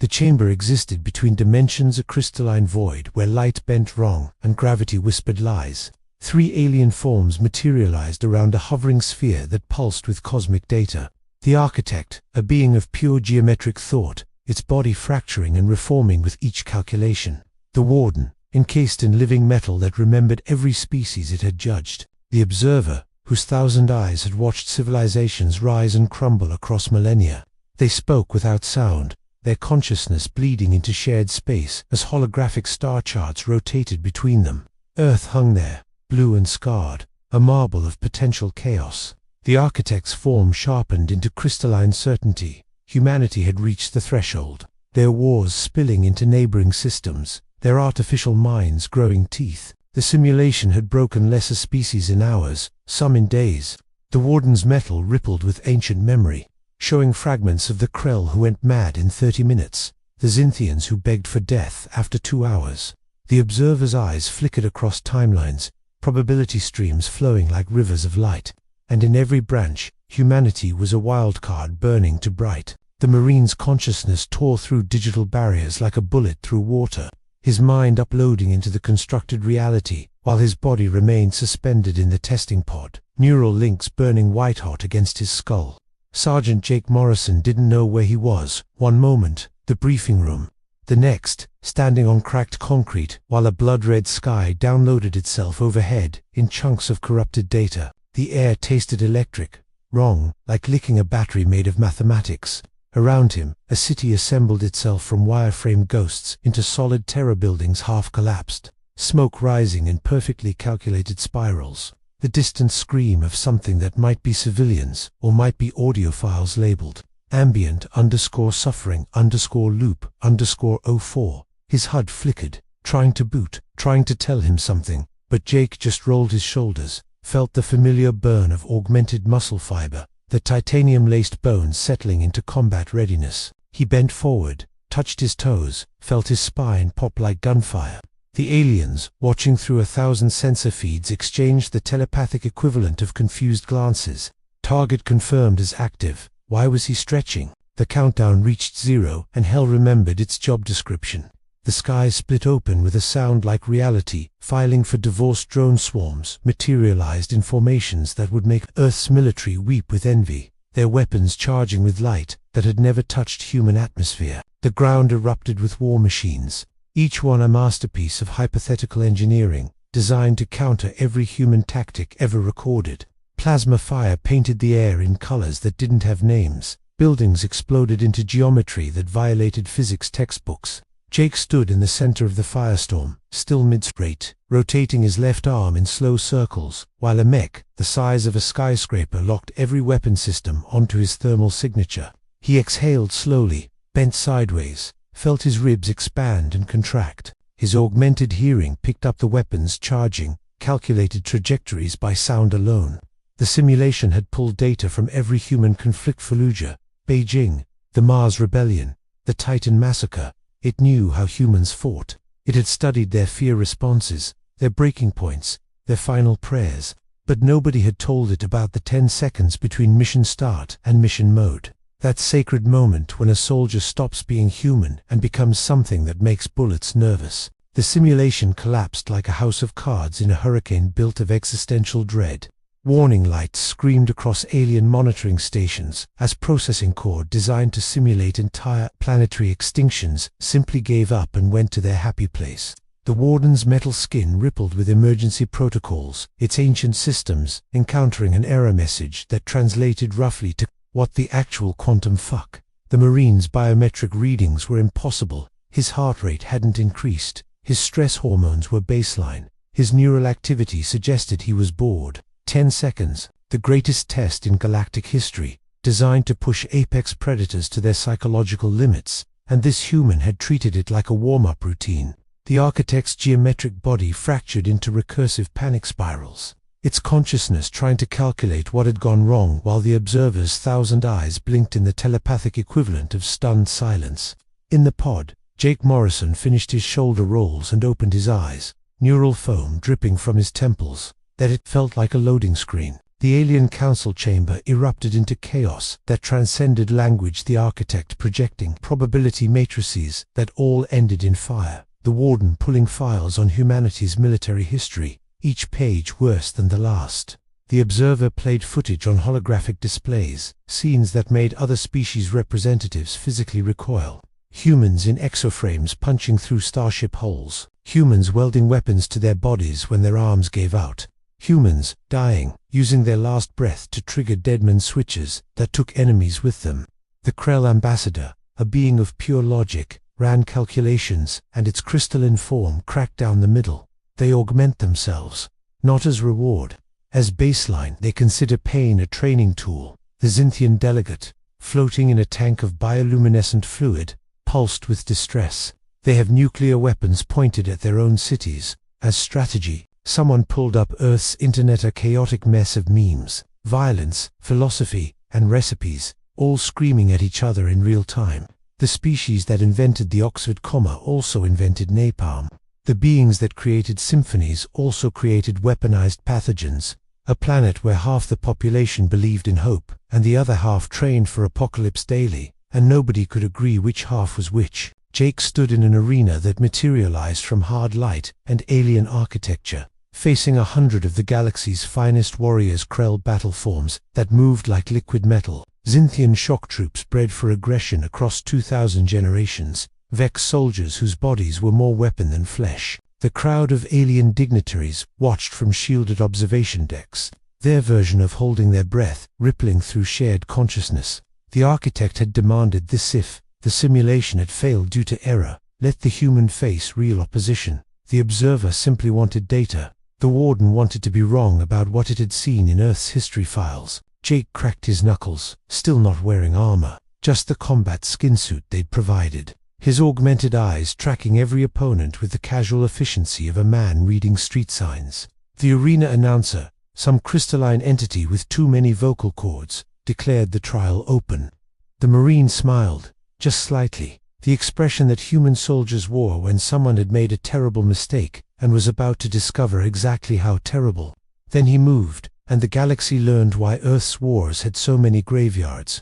The chamber existed between dimensions, a crystalline void where light bent wrong and gravity whispered lies. 3 alien forms materialized around a hovering sphere that pulsed with cosmic data. The architect, a being of pure geometric thought, its body fracturing and reforming with each calculation. The warden, encased in living metal that remembered every species it had judged. The observer, whose 1,000 eyes had watched civilizations rise and crumble across millennia. They spoke without sound, their consciousness bleeding into shared space as holographic star charts rotated between them. Earth hung there, blue and scarred, a marble of potential chaos. The architect's form sharpened into crystalline certainty. Humanity had reached the threshold, their wars spilling into neighboring systems, their artificial minds growing teeth. The simulation had broken lesser species in hours, some in days. The warden's metal rippled with ancient memory, showing fragments of the Krell who went mad in 30 minutes, the Zynthians who begged for death after 2 hours. The observer's eyes flickered across timelines, probability streams flowing like rivers of light. And in every branch, humanity was a wild card burning to bright. The marine's consciousness tore through digital barriers like a bullet through water, his mind uploading into the constructed reality, while his body remained suspended in the testing pod, neural links burning white-hot against his skull. Sergeant Jake Morrison didn't know where he was. One moment, the briefing room. The next, standing on cracked concrete, while a blood-red sky downloaded itself overhead in chunks of corrupted data. The air tasted electric, wrong, like licking a battery made of mathematics. Around him, a city assembled itself from wireframe ghosts into solid terror buildings half collapsed, smoke rising in perfectly calculated spirals. The distant scream of something that might be civilians or might be audio files labeled ambient_suffering_loop_04. His HUD flickered, trying to boot, trying to tell him something, but Jake just rolled his shoulders, felt the familiar burn of augmented muscle fiber, the titanium-laced bones settling into combat readiness. He bent forward, touched his toes, felt his spine pop like gunfire. The aliens, watching through 1,000 sensor feeds, exchanged the telepathic equivalent of confused glances. Target confirmed as active. Why was he stretching? The countdown reached 0, and hell remembered its job description. The sky split open with a sound like reality, filing for divorced drone swarms, materialized in formations that would make Earth's military weep with envy, their weapons charging with light that had never touched human atmosphere. The ground erupted with war machines, each one a masterpiece of hypothetical engineering, designed to counter every human tactic ever recorded. Plasma fire painted the air in colors that didn't have names. Buildings exploded into geometry that violated physics textbooks. Jake stood in the center of the firestorm, still mid-sprint, rotating his left arm in slow circles, while a mech, the size of a skyscraper, locked every weapon system onto his thermal signature. He exhaled slowly, bent sideways, felt his ribs expand and contract. His augmented hearing picked up the weapons charging, calculated trajectories by sound alone. The simulation had pulled data from every human conflict: Fallujah, Beijing, the Mars Rebellion, the Titan Massacre. It knew how humans fought. It had studied their fear responses, their breaking points, their final prayers. But nobody had told it about the 10 seconds between mission start and mission mode. That sacred moment when a soldier stops being human and becomes something that makes bullets nervous. The simulation collapsed like a house of cards in a hurricane built of existential dread. Warning lights screamed across alien monitoring stations as processing core designed to simulate entire planetary extinctions simply gave up and went to their happy place. The warden's metal skin rippled with emergency protocols, its ancient systems encountering an error message that translated roughly to "What the actual quantum fuck?" The marine's biometric readings were impossible. His heart rate hadn't increased. His stress hormones were baseline. His neural activity suggested he was bored. 10 seconds, the greatest test in galactic history, designed to push apex predators to their psychological limits, and this human had treated it like a warm-up routine. The architect's geometric body fractured into recursive panic spirals, its consciousness trying to calculate what had gone wrong while the observer's 1,000 eyes blinked in the telepathic equivalent of stunned silence. In the pod, Jake Morrison finished his shoulder rolls and opened his eyes, neural foam dripping from his temples. That it felt like a loading screen. The alien council chamber erupted into chaos that transcended language, the architect projecting probability matrices that all ended in fire, the warden pulling files on humanity's military history, each page worse than the last. The observer played footage on holographic displays, scenes that made other species representatives physically recoil. Humans in exoframes punching through starship holes, humans welding weapons to their bodies when their arms gave out, humans dying, using their last breath to trigger deadman switches that took enemies with them. The Krell ambassador, a being of pure logic, ran calculations, and its crystalline form cracked down the middle. They augment themselves, not as reward. As baseline, they consider pain a training tool. The Xinthian delegate, floating in a tank of bioluminescent fluid, pulsed with distress. They have nuclear weapons pointed at their own cities. As strategy, someone pulled up Earth's internet, a chaotic mess of memes, violence, philosophy, and recipes, all screaming at each other in real time. The species that invented the Oxford comma also invented napalm. The beings that created symphonies also created weaponized pathogens. A planet where half the population believed in hope, and the other half trained for apocalypse daily, and nobody could agree which half was which. Jake stood in an arena that materialized from hard light and alien architecture, facing 100 of the galaxy's finest warriors, Krell battle forms that moved like liquid metal, Xinthian shock troops bred for aggression across 2,000 generations, Vex soldiers whose bodies were more weapon than flesh. The crowd of alien dignitaries watched from shielded observation decks, their version of holding their breath rippling through shared consciousness. The architect had demanded this. If the simulation had failed due to error, let the human face real opposition. The observer simply wanted data. The warden wanted to be wrong about what it had seen in Earth's history files. Jake cracked his knuckles, still not wearing armor, just the combat skinsuit they'd provided. His augmented eyes tracking every opponent with the casual efficiency of a man reading street signs. The arena announcer, some crystalline entity with too many vocal cords, declared the trial open. The Marine smiled, just slightly, the expression that human soldiers wore when someone had made a terrible mistake and was about to discover exactly how terrible. Then he moved, and the galaxy learned why Earth's wars had so many graveyards.